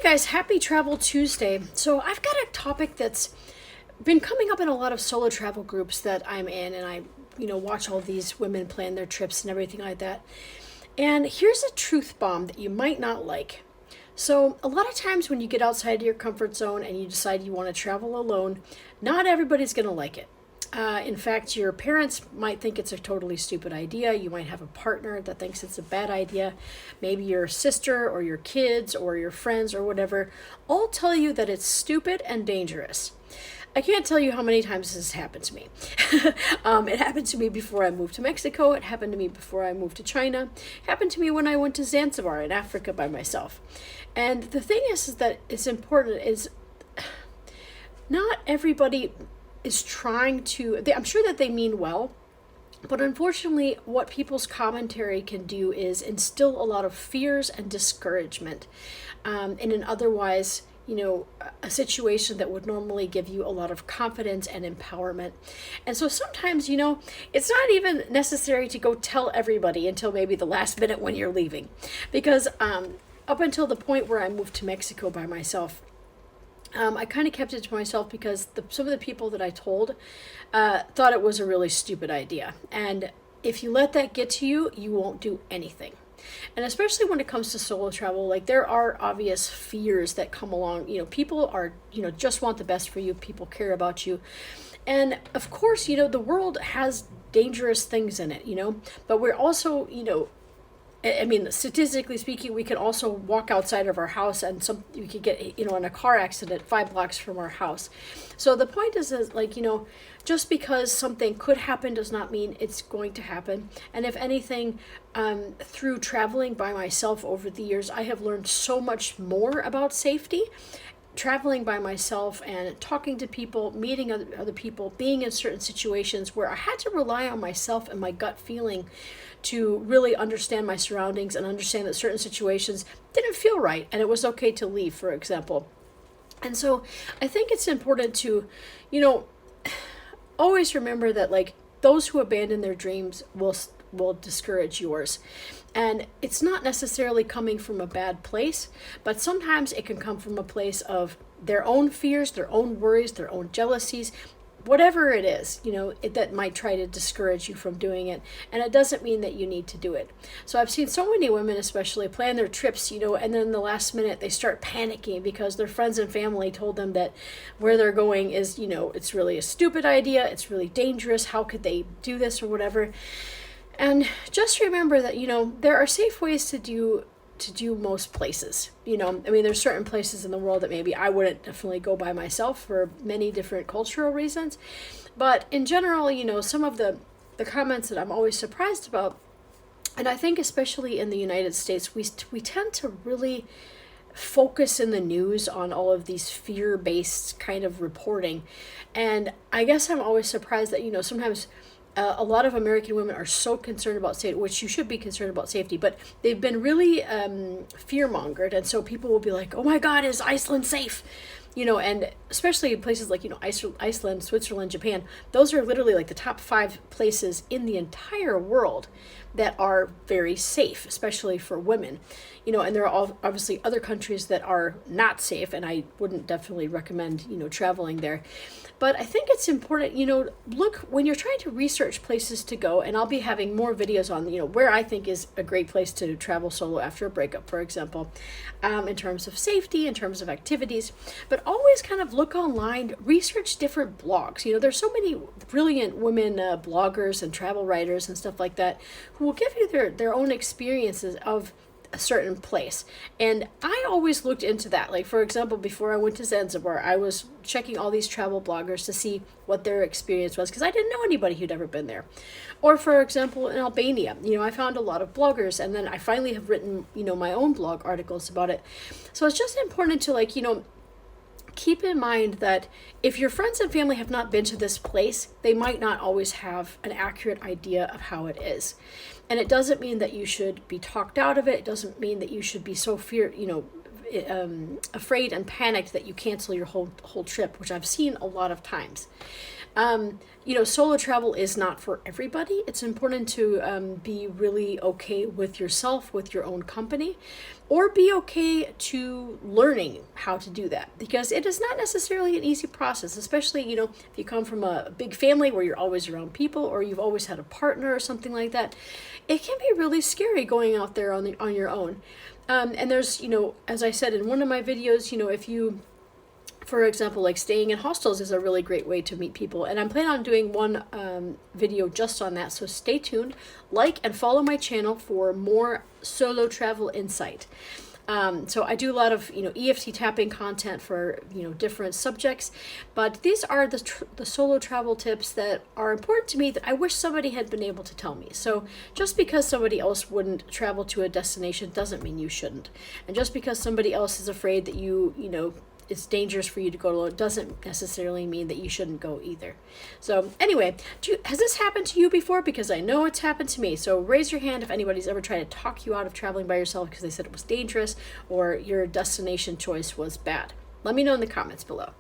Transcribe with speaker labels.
Speaker 1: guys, happy Travel Tuesday. So I've got a topic that's been coming up in a lot of solo travel groups that I'm in, and I, watch all these women plan their trips and everything like that. And here's a truth bomb that you might not like. So a lot of times when you get outside of your comfort zone and you decide you want to travel alone, not everybody's going to like it. In fact, your parents might think it's a totally stupid idea. You might have a partner that thinks it's a bad idea. Maybe your sister or your kids or your friends or whatever all tell you that it's stupid and dangerous. I can't tell you how many times this has happened to me. It happened to me before I moved to Mexico. It happened to me before I moved to China. It happened to me when I went to Zanzibar in Africa by myself. And the thing is that it's important is not everybody is trying to, I'm sure that they mean well, but unfortunately what people's commentary can do is instill a lot of fears and discouragement in an otherwise, a situation that would normally give you a lot of confidence and empowerment. And so sometimes, it's not even necessary to go tell everybody until maybe the last minute when you're leaving. Because up until the point where I moved to Mexico by myself, I kind of kept it to myself because some of the people that I told thought it was a really stupid idea. And if you let that get to you, you won't do anything. And especially when it comes to solo travel, like there are obvious fears that come along. People are, just want the best for you. People care about you. And of course, the world has dangerous things in it, but we're also, statistically speaking, we can also walk outside of our house and we could get, in a car accident 5 blocks from our house. So the point is just because something could happen does not mean it's going to happen. And if anything, through traveling by myself over the years, I have learned so much more about safety. Traveling by myself and talking to people, meeting other people, being in certain situations where I had to rely on myself and my gut feeling to really understand my surroundings and understand that certain situations didn't feel right and it was okay to leave, for example. And so I think it's important to, always remember that those who abandon their dreams will discourage yours. And it's not necessarily coming from a bad place, but sometimes it can come from a place of their own fears, their own worries, their own jealousies, whatever it is, that might try to discourage you from doing it. And it doesn't mean that you need to do it. So I've seen so many women especially plan their trips, and then the last minute they start panicking because their friends and family told them that where they're going is, it's really a stupid idea. It's really dangerous. How could they do this or whatever? And just remember that, there are safe ways to do most places. There's certain places in the world that maybe I wouldn't definitely go by myself for many different cultural reasons. But in general, some of the comments that I'm always surprised about, and I think especially in the United States, we tend to really focus in the news on all of these fear-based kind of reporting. And I guess I'm always surprised that, sometimes a lot of American women are so concerned about safety, which you should be concerned about safety, but they've been really fear-mongered. And so people will be like, oh my God, is Iceland safe? And especially places like, Iceland, Switzerland, Japan, those are literally like the top 5 places in the entire world that are very safe, especially for women. And there are obviously other countries that are not safe, and I wouldn't definitely recommend, traveling there. But I think it's important, look, when you're trying to research places to go, and I'll be having more videos on, where I think is a great place to travel solo after a breakup, for example, in terms of safety, in terms of activities, but always kind of look online, research different blogs. There's so many brilliant women bloggers and travel writers and stuff like that who will give you their own experiences of a certain place. And I always looked into that. Like, for example, before I went to Zanzibar, I was checking all these travel bloggers to see what their experience was because I didn't know anybody who'd ever been there. Or, for example, in Albania, I found a lot of bloggers, and then I finally have written, my own blog articles about it. So it's just important to keep in mind that if your friends and family have not been to this place, they might not always have an accurate idea of how it is. And it doesn't mean that you should be talked out of it. It doesn't mean that you should be so afraid and panicked that you cancel your whole trip, which I've seen a lot of times. Solo travel is not for everybody. It's important to be really okay with yourself, with your own company, or be okay to learning how to do that, because it is not necessarily an easy process, especially, if you come from a big family where you're always around people, or you've always had a partner or something like that. It can be really scary going out there on your own. And there's, as I said in one of my videos, if you, for example, like staying in hostels is a really great way to meet people. And I'm planning on doing one video just on that. So stay tuned, like and follow my channel for more solo travel insight. So I do a lot of, EFT tapping content for, different subjects, but these are the solo travel tips that are important to me that I wish somebody had been able to tell me. So just because somebody else wouldn't travel to a destination doesn't mean you shouldn't. And just because somebody else is afraid that it's dangerous for you to go alone doesn't necessarily mean that you shouldn't go either. So anyway, has this happened to you before? Because I know it's happened to me. So raise your hand if anybody's ever tried to talk you out of traveling by yourself because they said it was dangerous or your destination choice was bad. Let me know in the comments below.